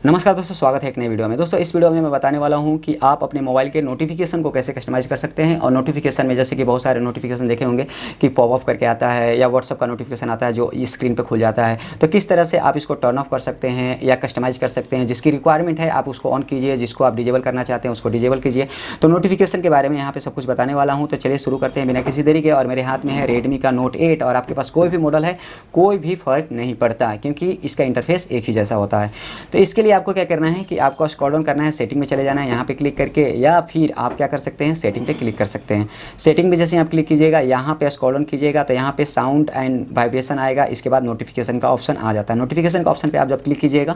नमस्कार दोस्तों, स्वागत है एक नई वीडियो में। दोस्तों इस वीडियो में मैं बताने वाला हूं कि आप अपने मोबाइल के नोटिफिकेशन को कैसे कस्टमाइज़ कर सकते हैं। और नोटिफिकेशन में जैसे कि बहुत सारे नोटिफिकेशन देखे होंगे कि पॉप अप करके आता है या व्हाट्सअप का नोटिफिकेशन आता है जो स्क्रीन पे खुल जाता है। तो किस तरह से आप इसको टर्न ऑफ कर सकते हैं या कस्टमाइज़ कर सकते हैं। जिसकी रिक्वायरमेंट है आप उसको ऑन कीजिए, जिसको आप डिजेबल करना चाहते हैं उसको डिजेबल कीजिए। तो नोटिफिकेशन के बारे में यहाँ पर सब कुछ बताने वाला हूँ। तो चलिए शुरू करते हैं बिना किसी देरी के। और मेरे हाथ में है रेडमी का नोट 8 और आपके पास कोई भी मॉडल है कोई भी फ़र्क नहीं पड़ता क्योंकि इसका इंटरफेस एक ही जैसा होता है। तो इसके लिए आपको क्या करना है कि आपको स्क्रॉल डाउन करना है, सेटिंग में चले जाना है यहाँ पे क्लिक करके, या फिर आप क्या कर सकते हैं सेटिंग पे क्लिक कर सकते हैं। सेटिंग में जैसे आप क्लिक कीजिएगा यहाँ पे स्क्रॉल डाउन कीजिएगा तो यहाँ पे साउंड एंड वाइब्रेशन आएगा। इसके बाद नोटिफिकेशन का ऑप्शन आ जाता है। नोटिफिकेशन का ऑप्शन पे आप जब क्लिक कीजिएगा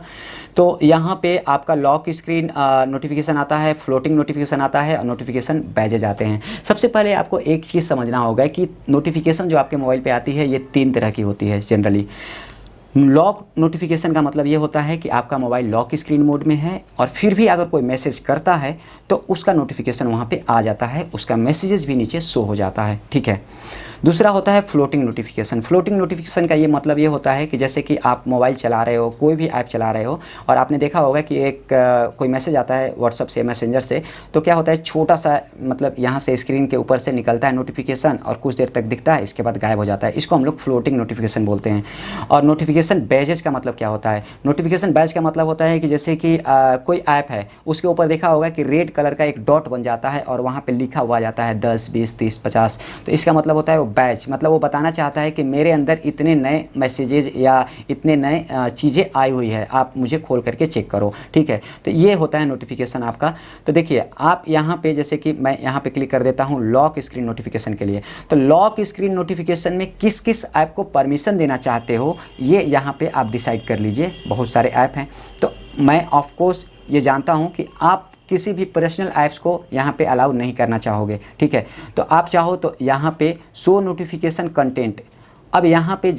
तो यहाँ पे आपका लॉक स्क्रीन नोटिफिकेशन आता है, फ्लोटिंग नोटिफिकेशन आता है और नोटिफिकेशन बैजेज आते हैं। सबसे पहले आपको एक चीज़ समझना होगा कि नोटिफिकेशन जो आपके मोबाइल पर आती है ये 3 तरह की होती है जनरली। लॉक नोटिफिकेशन का मतलब ये होता है कि आपका मोबाइल लॉक स्क्रीन मोड में है और फिर भी अगर कोई मैसेज करता है तो उसका नोटिफिकेशन वहाँ पे आ जाता है, उसका मैसेजेस भी नीचे शो हो जाता है। ठीक है। दूसरा होता है फ्लोटिंग नोटिफिकेशन। फ्लोटिंग नोटिफिकेशन का ये मतलब ये होता है कि जैसे कि आप मोबाइल चला रहे हो, कोई भी ऐप चला रहे हो और आपने देखा होगा कि एक कोई मैसेज आता है व्हाट्सअप से, मैसेंजर से, तो क्या होता है छोटा सा मतलब यहाँ से स्क्रीन के ऊपर से निकलता है नोटिफिकेशन और कुछ देर तक दिखता है, इसके बाद गायब हो जाता है। इसको हम लोग फ्लोटिंग नोटिफिकेशन बोलते हैं। और नोटिफिकेशन बैजेज का मतलब क्या होता है? नोटिफिकेशन बैज का मतलब होता है कि जैसे कि कोई ऐप है उसके ऊपर देखा होगा कि रेड कलर का एक डॉट बन जाता है और वहाँ पे लिखा हुआ जाता है 10, 20, 30, 50। तो इसका मतलब होता है वो बैच, मतलब वो बताना चाहता है कि मेरे अंदर इतने नए मैसेजेज या इतने नए चीज़ें आई हुई है, आप मुझे खोल करके चेक करो। ठीक है। तो ये होता है नोटिफिकेशन आपका। तो देखिए आप यहाँ पे जैसे कि मैं यहाँ पे क्लिक कर देता हूँ लॉक स्क्रीन नोटिफिकेशन के लिए। तो लॉक स्क्रीन नोटिफिकेशन में किस किस ऐप को परमिशन देना चाहते हो ये यहाँ पे आप डिसाइड कर लीजिए। बहुत सारे ऐप हैं तो मैं ऑफ कोर्स ये जानता हूँ कि आप किसी भी पर्सनल ऐप्स को यहाँ पे अलाउ नहीं करना चाहोगे। ठीक है। तो आप चाहो तो यहाँ पे शो नोटिफिकेशन कंटेंट, अब यहाँ पे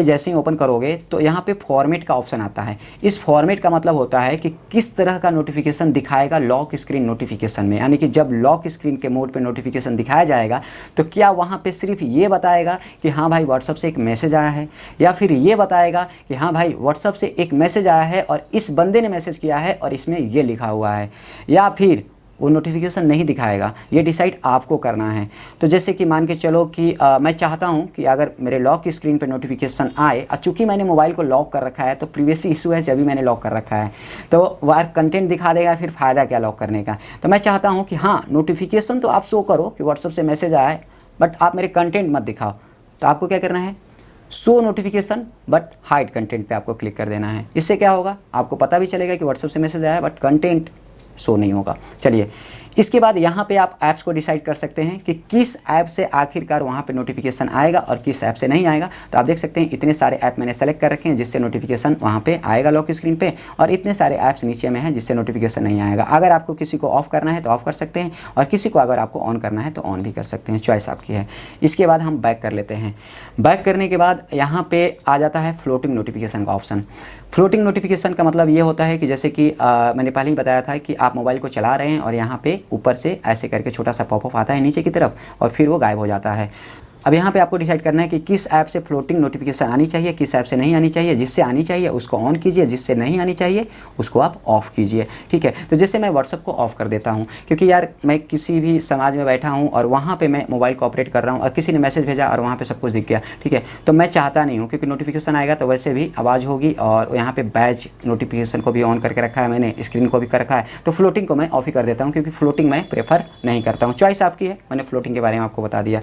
जैसे ही ओपन करोगे तो यहाँ पे फॉर्मेट का ऑप्शन आता है। इस फॉर्मेट का मतलब होता है कि किस तरह का नोटिफिकेशन दिखाएगा लॉक स्क्रीन नोटिफिकेशन में। यानी कि जब लॉक स्क्रीन के मोड पे नोटिफिकेशन दिखाया जाएगा तो क्या वहाँ पे सिर्फ ये बताएगा कि हाँ भाई व्हाट्सअप से एक मैसेज आया है, या फिर ये बताएगा कि हाँ भाई व्हाट्सअप से एक मैसेज आया है और इस बंदे ने मैसेज किया है और इसमें ये लिखा हुआ है, या फिर वो नोटिफिकेशन नहीं दिखाएगा। ये डिसाइड आपको करना है। तो जैसे कि मान के चलो कि मैं चाहता हूँ कि अगर मेरे लॉक स्क्रीन पे नोटिफिकेशन आए और चूँकि मैंने मोबाइल को लॉक कर रखा है तो प्रीवियस इशू है जब भी मैंने लॉक कर रखा है तो वह कंटेंट दिखा देगा, फिर फ़ायदा क्या लॉक करने का। तो मैं चाहता हूँ कि हाँ नोटिफिकेशन तो आप शो करो कि व्हाट्सअप से मैसेज आया है बट आप मेरे कंटेंट मत दिखाओ। तो आपको क्या करना है, show notification but hide content पे आपको क्लिक कर देना है। इससे क्या होगा, आपको पता भी चलेगा कि व्हाट्सएप से मैसेज आया बट कंटेंट शो नहीं होगा। चलिए इसके बाद यहाँ पे आप ऐप्स को डिसाइड कर सकते हैं कि किस ऐप से आखिरकार वहाँ पे नोटिफिकेशन आएगा और किस ऐप से नहीं आएगा। तो आप देख सकते हैं इतने सारे ऐप मैंने सेलेक्ट कर रखे हैं जिससे नोटिफिकेशन वहाँ पे आएगा लॉक स्क्रीन पे, और इतने सारे ऐप्स नीचे में हैं जिससे नोटिफिकेशन नहीं आएगा। अगर आपको किसी को ऑफ करना है तो ऑफ कर सकते हैं और किसी को अगर आपको ऑन करना है तो ऑन भी कर सकते हैं, चॉइस आपकी है। इसके बाद हम बैक कर लेते हैं। बैक करने के बाद यहाँ पर आ जाता है फ्लोटिंग नोटिफिकेशन का ऑप्शन। फ्लोटिंग नोटिफिकेशन का मतलब ये होता है कि जैसे कि मैंने पहले ही बताया था कि आप मोबाइल को चला रहे हैं और यहाँ पे ऊपर से ऐसे करके छोटा सा पॉपअप आता है नीचे की तरफ और फिर वो गायब हो जाता है। अब यहाँ पे आपको डिसाइड करना है कि किस ऐप से फ्लोटिंग नोटिफिकेशन आनी चाहिए, किस ऐप से नहीं आनी चाहिए। जिससे आनी चाहिए उसको ऑन कीजिए, जिससे नहीं आनी चाहिए उसको आप ऑफ़ कीजिए। ठीक है। तो जैसे मैं व्हाट्सअप को ऑफ़ कर देता हूँ क्योंकि यार मैं किसी भी समाज में बैठा हूँ और वहाँ पे मैं मोबाइल को ऑपरेट कर रहा हूँ और किसी ने मैसेज भेजा और वहाँ पे सब कुछ दिख गया। ठीक है। तो मैं चाहता नहीं हूँ क्योंकि नोटिफिकेशन आएगा तो वैसे भी आवाज़ होगी और यहाँ पर बैच नोटिफिकेशन को भी ऑन करके रखा है मैंने, स्क्रीन को भी कर रखा है। तो फ्लोटिंग को मैं ऑफ ही कर देता हूँ क्योंकि फ्लोटिंग मैं प्रेफर नहीं करता हूँ। चॉइस आपकी है, मैंने फ्लोटिंग के बारे में आपको बता दिया।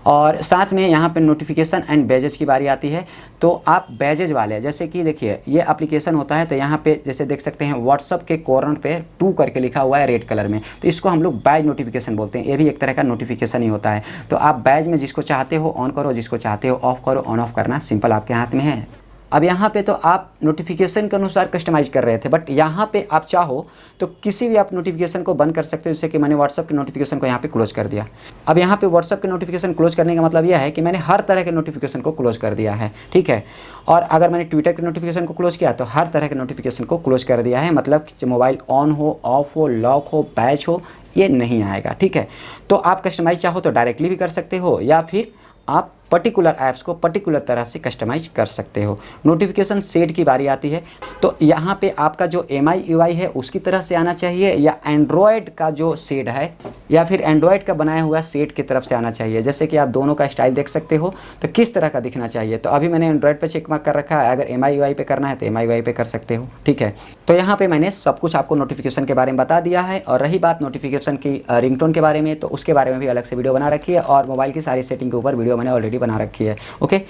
और साथ में यहाँ नोटिफिकेशन एंड बैजेज की बारी आती है। तो आप बैजेज वाले जैसे कि देखिए ये एप्लीकेशन होता है तो यहाँ पे जैसे देख सकते हैं व्हाट्सअप के कॉर्नर पे 2 करके लिखा हुआ है रेड कलर में, तो इसको हम लोग बैज नोटिफिकेशन बोलते हैं। ये भी एक तरह का नोटिफिकेशन ही होता है। तो आप बैज में जिसको चाहते हो ऑन करो, जिसको चाहते हो ऑफ करो। ऑन ऑफ करना सिंपल आपके हाथ में है। अब यहाँ पे तो आप नोटिफिकेशन के अनुसार कस्टमाइज़ कर रहे थे बट यहाँ पे आप चाहो तो किसी भी आप नोटिफिकेशन को बंद कर सकते हो। जैसे कि मैंने व्हाट्सअप के नोटिफिकेशन को यहाँ पे क्लोज कर दिया। अब यहाँ पे व्हाट्सअप के नोटिफिकेशन क्लोज करने का मतलब यह है कि मैंने हर तरह के नोटिफिकेशन को क्लोज कर दिया है। ठीक है। और अगर मैंने ट्विटर के नोटिफिकेशन को क्लोज किया तो हर तरह के नोटिफिकेशन को क्लोज कर दिया है। मतलब मोबाइल ऑन हो, ऑफ हो, लॉक हो, बैच हो, ये नहीं आएगा। ठीक है। तो आप कस्टमाइज चाहो तो डायरेक्टली भी कर सकते हो या फिर आप पर्टिकुलर ऐप्स को पर्टिकुलर तरह से कस्टमाइज कर सकते हो। नोटिफिकेशन सेट की बारी आती है, तो यहाँ पे आपका जो MIUI है उसकी तरह से आना चाहिए, या एंड्रॉयड का जो शेड है या फिर एंड्रॉयड का बनाया हुआ सेट की तरफ से आना चाहिए। जैसे कि आप दोनों का स्टाइल देख सकते हो तो किस तरह का दिखना चाहिए। तो अभी मैंने एंड्रॉयड पे चेक मार्क कर रखा है, अगर MIUI पे करना है तो MIUI पे कर सकते हो, ठीक है। तो यहाँ पे मैंने सब कुछ आपको नोटिफिकेशन के बारे में बता दिया है। और रही बात नोटिफिकेशन की रिंगटोन के बारे में, तो उसके बारे में भी अलग से वीडियो बना रखी है, और मोबाइल की सारी सेटिंग के ऊपर वीडियो मैंने ऑलरेडी बना रखी है। ओके,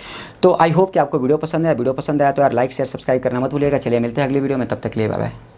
तो आई होप कि आपको वीडियो पसंद आया। वीडियो पसंद आया तो यार लाइक शेयर सब्सक्राइब करना मत भूलिएगा। चलिए मिलते हैं अगली वीडियो में, तब तक के लिए बाय बाय।